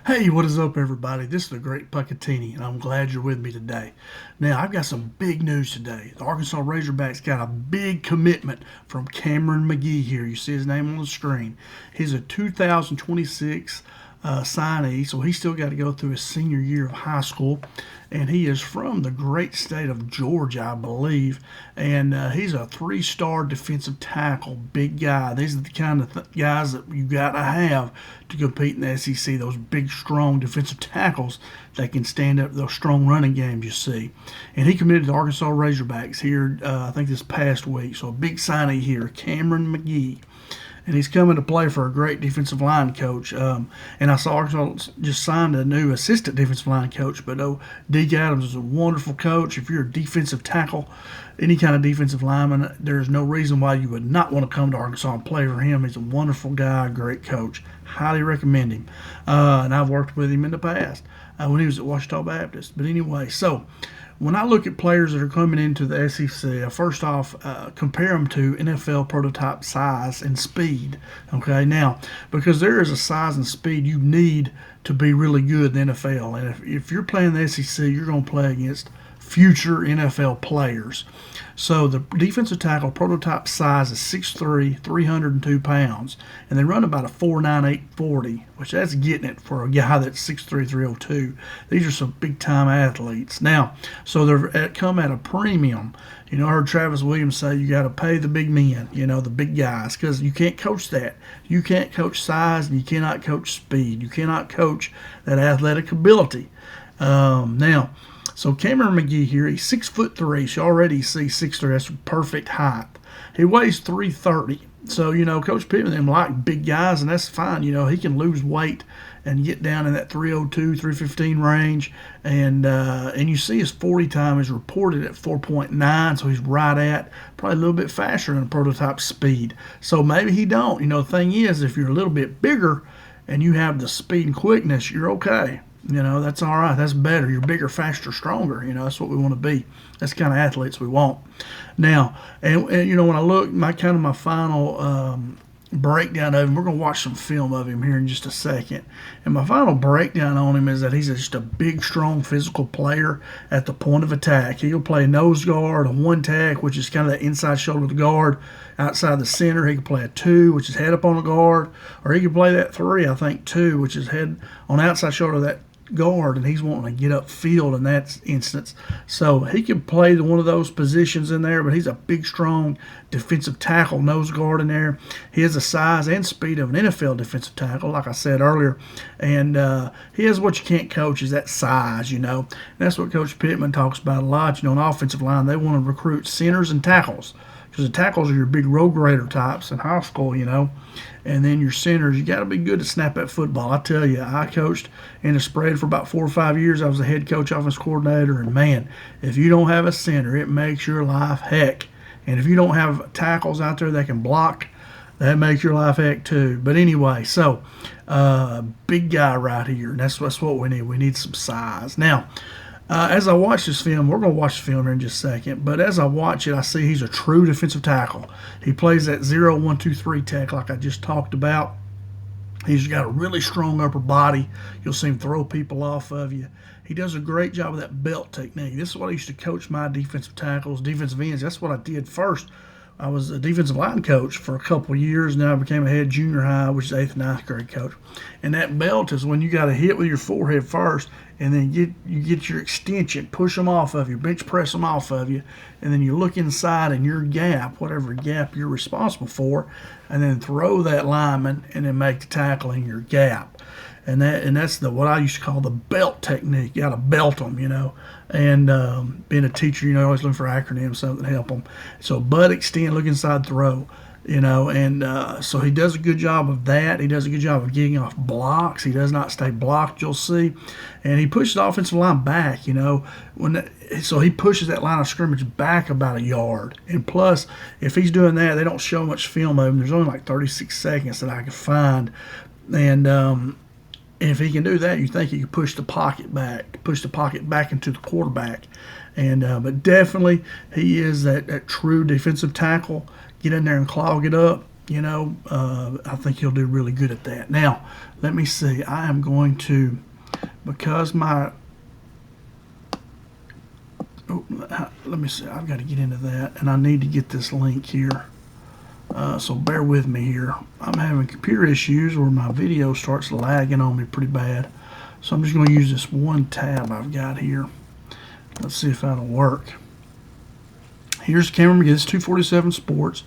Hey, what is up, everybody? This is the Great Puckettini, and I'm glad you're with me today. Now, I've got some big news today. The Arkansas Razorbacks got a big commitment from Cameron McGee here. You see his name on the screen. He's a 2026 signee, so he's still got to go through his senior year of high school. And he is from the great state of Georgia, I believe. And he's a three-star defensive tackle, big guy. These are the kind of guys that you got to have to compete in the SEC, those big, strong defensive tackles that can stand up those strong running games you see. And he committed to the Arkansas Razorbacks here, I think, this past week. So a big signee here, Cameron McGee. And he's coming to play for a great defensive line coach. And I saw Arkansas just signed a new assistant defensive line coach. But Deke Adams is a wonderful coach. If you're a defensive tackle, any kind of defensive lineman, there's no reason why you would not want to come to Arkansas and play for him. He's a wonderful guy, great coach. Highly recommend him. And I've worked with him in the past when he was at Ouachita Baptist. But anyway, so when I look at players that are coming into the SEC, I first off compare them to NFL prototype size and speed. Okay, now because there is a size and speed you need to be really good in the NFL, and if you're playing the SEC, you're going to play against future NFL players. So the defensive tackle prototype size is 6'3", 302 pounds, and they run about a 4.98 40, which that's getting it for a guy that's 6'3", 302. These are some big-time athletes. Now, so they're come at a premium. You know, I heard Travis Williams say you got to pay the big men, you know, the big guys, because you can't coach that. You can't coach size, and you cannot coach speed. You cannot coach that athletic ability. Now, so Cameron McGee here, he's 6'3", so you already see 6'3", that's perfect height. He weighs 330. So, you know, Coach Pittman them like big guys, and that's fine. You know, he can lose weight and get down in that 302, 315 range. And you see his 40 time is reported at 4.9, so he's right at probably a little bit faster than a prototype speed. So maybe he don't. You know, the thing is, if you're a little bit bigger and you have the speed and quickness, you're okay. You know, that's all right. That's better. You're bigger, faster, stronger. You know, that's what we want to be. That's the kind of athletes we want. Now, and you know, when I look, my final breakdown of him, we're going to watch some film of him here in just a second. And my final breakdown on him is that he's just a big, strong, physical player at the point of attack. He'll play nose guard, a one tack, which is kind of the inside shoulder of the guard. Outside the center, he can play a 2, which is head up on the guard, or he can play that 3, I think, 2, which is head on the outside shoulder of that guard, and he's wanting to get upfield in that instance. So he can play one of those positions in there, but he's a big, strong defensive tackle, nose guard in there. He has the size and speed of an NFL defensive tackle, like I said earlier. And he has what you can't coach is that size, you know. And that's what Coach Pittman talks about a lot. You know, on the offensive line, they want to recruit centers and tackles, because the tackles are your big road grader types in high school, you know. And then your centers, you got to be good to snap that football. I tell you, I coached in a spread for about 4 or 5 years. I was a head coach, offense coordinator, and man, if you don't have a center, it makes your life heck. And if you don't have tackles out there that can block, that makes your life heck too. But anyway, so big guy right here, and that's what we need. We need some size. Now, as I watch this film, we're going to watch the film here in just a second, but as I watch it, I see he's a true defensive tackle. He plays that 0-1-2-3 tech like I just talked about. He's got a really strong upper body. You'll see him throw people off of you. He does a great job of that belt technique. This is what I used to coach my defensive tackles, defensive ends. That's what I did first. I was a defensive line coach for a couple of years, and then I became a head junior high, which is 8th and 9th grade coach. And that belt is when you got to hit with your forehead first, and then you get your extension, push them off of you, bench press them off of you, and then you look inside in your gap, whatever gap you're responsible for, and then throw that lineman and then make the tackle in your gap. And that's what I used to call the belt technique. You got to belt them, you know. And being a teacher, you know, always looking for acronyms, something to help them. So butt extend, look inside, throw, you know. And so he does a good job of that. He does a good job of getting off blocks. He does not stay blocked, you'll see. And he pushes the offensive line back, you know. So he pushes that line of scrimmage back about a yard. And plus, if he's doing that, they don't show much film of him. There's only like 36 seconds that I can find. And if he can do that, you think he can push the pocket back into the quarterback. And but definitely he is that true defensive tackle. Get in there and clog it up. I think he'll do really good at that. Now, let me see. I am going to, because my, let me see. I've got to get into that, and I need to get this link here. So bear with me here. I'm having computer issues where my video starts lagging on me pretty bad. So I'm just going to use this one tab I've got here. Let's see if that'll work. Here's Cameron McGee. This is 247 Sports.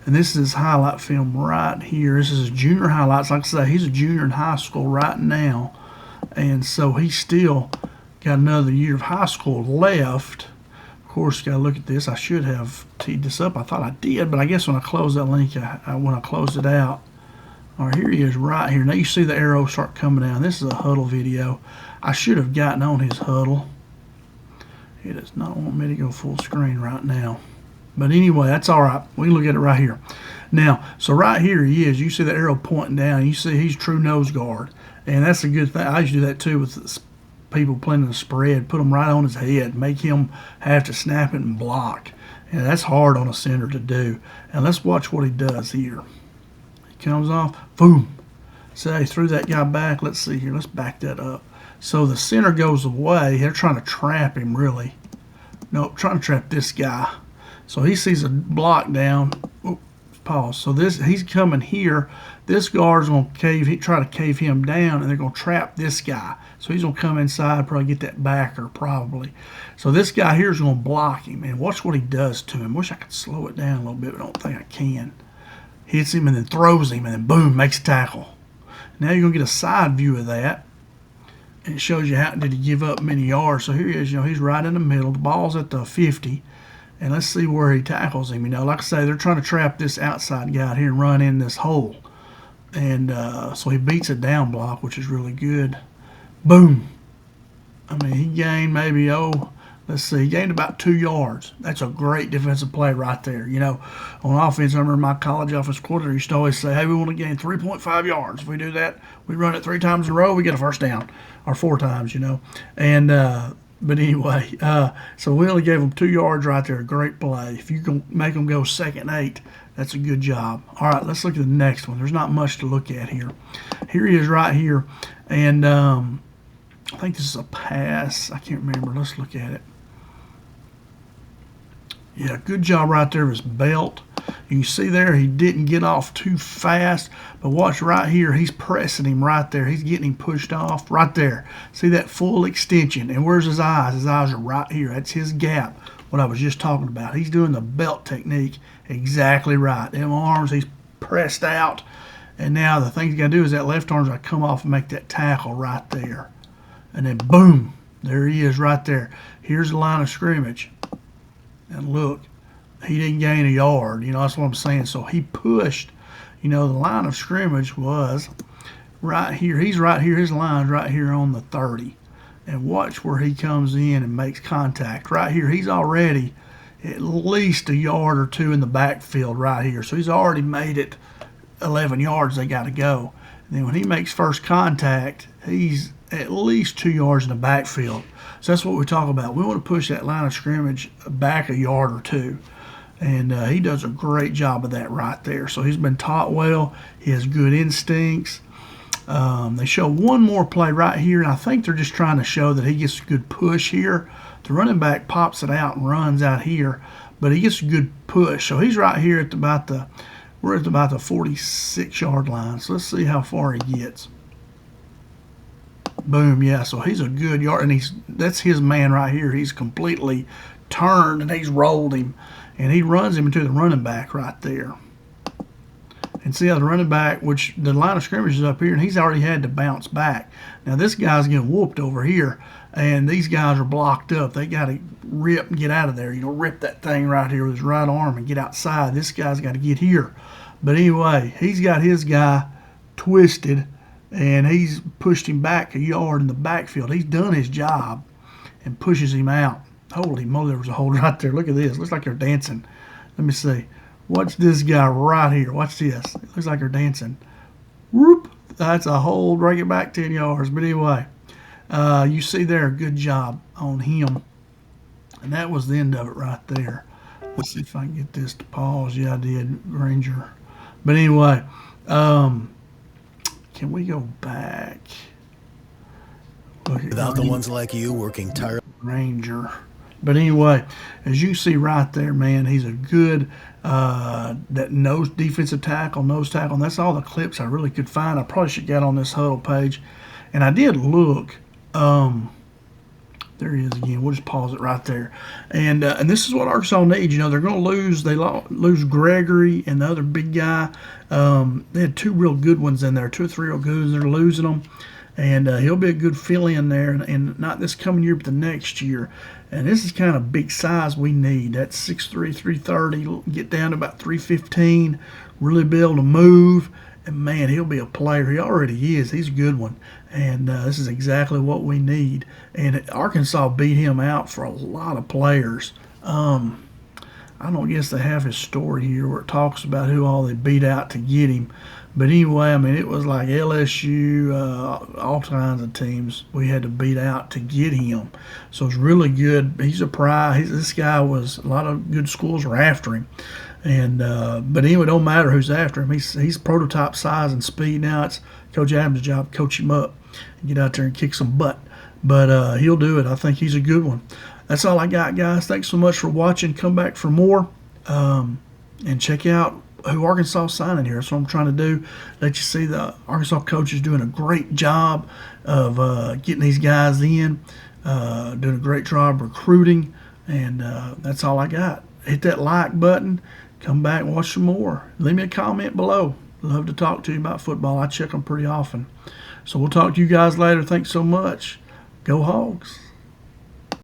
And this is his highlight film right here. This is his junior highlights. Like I say, he's a junior in high school right now. And so he's still got another year of high school left. Of course, got to look at this. I should have teed this up. I thought I did, but I guess when I closed that link, when I closed it out. All right, here he is right here. Now you see the arrow start coming down. This is a huddle video. I should have gotten on his huddle. It does not want me to go full screen right now. But anyway, that's all right. We can look at it right here. Now, so right here he is. You see the arrow pointing down. You see he's true nose guard. And that's a good thing. I used to do that too with people playing in the spread. Put them right on his head. Make him have to snap it and block. And that's hard on a center to do. And let's watch what he does here. He comes off. Boom. So he threw that guy back. Let's see here. Let's back that up. So the center goes away. They're trying to trap him, really. Nope, trying to trap this guy. So he sees a block down. Oops, pause. So he's coming here. This guard's going to try to cave him down, and they're going to trap this guy. So he's going to come inside, probably get that backer, probably. So this guy here is going to block him, and watch what he does to him. Wish I could slow it down a little bit, but I don't think I can. Hits him and then throws him, and then boom, makes a tackle. Now you're going to get a side view of that. And it shows you how did he give up many yards. So here he is, he's right in the middle. The ball's at the 50. And let's see where he tackles him. Like I say, they're trying to trap this outside guy out here and run in this hole. And so he beats a down block, which is really good. Boom. I mean, he gained maybe, let's see, he gained about 2 yards. That's a great defensive play right there. On offense, I remember my college offensive coordinator used to always say, hey, we want to gain 3.5 yards. If we do that, we run it 3 times in a row, we get a first down. Or 4 times, And but anyway, so we only gave them 2 yards right there. Great play. If you can make them go 2nd and 8, that's a good job. All right, let's look at the next one. There's not much to look at here. Here he is right here. And I think this is a pass. I can't remember. Let's look at it. Yeah, good job right there of his belt. You can see there he didn't get off too fast. But watch right here. He's pressing him right there. He's getting him pushed off right there. See that full extension. And where's his eyes? His eyes are right here. That's his gap, what I was just talking about. He's doing the belt technique exactly right. Them arms, he's pressed out. And now the thing he's got to do is that left arm's got to come off and make that tackle right there. And then boom, there he is right there. Here's the line of scrimmage. And look, he didn't gain a yard. That's what I'm saying. So he pushed. The line of scrimmage was right here. He's right here. His line's right here on the 30. And watch where he comes in and makes contact. Right here, he's already at least a yard or 2 in the backfield right here. So he's already made it 11 yards they got to go. And then when he makes first contact, he's at least 2 yards in the backfield. So that's what we talk about. We want to push that line of scrimmage back a yard or 2. And he does a great job of that right there. So he's been taught well. He has good instincts. They show one more play right here, and I think they're just trying to show that he gets a good push here. The running back pops it out and runs out here, but he gets a good push. So he's right here at we're at about the 46-yard line. So let's see how far he gets. Boom, yeah. So he's a good yard, and that's his man right here. He's completely turned and he's rolled him. And he runs him into the running back right there. And see how the running back, which the line of scrimmage is up here, and he's already had to bounce back. Now this guy's getting whooped over here, and these guys are blocked up. They got to rip and get out of there. Rip that thing right here with his right arm and get outside. This guy's got to get here. But anyway, he's got his guy twisted, and he's pushed him back a yard in the backfield. He's done his job and pushes him out. Holy moly, there was a hold right there. Look at this. Looks like they're dancing. Let me see. Watch this guy right here. Watch this. It looks like they're dancing. Whoop. That's a hold. Bring it back 10 yards. But anyway, you see there, good job on him. And that was the end of it right there. Let's see if I can get this to pause. Yeah, I did. Granger. But anyway, can we go back? Without the ones like you working tirelessly. Ranger. But anyway, as you can see right there, man, he's a good that defensive tackle, nose tackle. And that's all the clips I really could find. I probably should get on this huddle page. And I did look. There he is again. We'll just pause it right there. And this is what Arkansas needs. You know, they're going to lose. They lose Gregory and the other big guy. They had two real good ones in there, 2 or 3 real good ones. They're losing them. And he'll be a good fill-in there, and not this coming year, but the next year. And this is kind of big size we need. That's 6'3", 330, get down to about 315, really be able to move. And, man, he'll be a player. He already is. He's a good one. And this is exactly what we need. And Arkansas beat him out for a lot of players. I don't guess they have his story here where it talks about who all they beat out to get him. But anyway, I mean, it was like LSU, all kinds of teams we had to beat out to get him. So it's really good. He's a prize. This guy was, a lot of good schools were after him. And but anyway, it don't matter who's after him. He's prototype size and speed. Now it's Coach Adams' job to coach him up and get out there and kick some butt. But he'll do it. I think he's a good one. That's all I got, guys. Thanks so much for watching. Come back for more and check out who Arkansas is signing here. That's what I'm trying to do. Let you see the Arkansas coach is doing a great job of getting these guys in, doing a great job recruiting, and that's all I got. Hit that like button. Come back and watch some more. Leave me a comment below. Love to talk to you about football. I check them pretty often. So we'll talk to you guys later. Thanks so much. Go Hogs.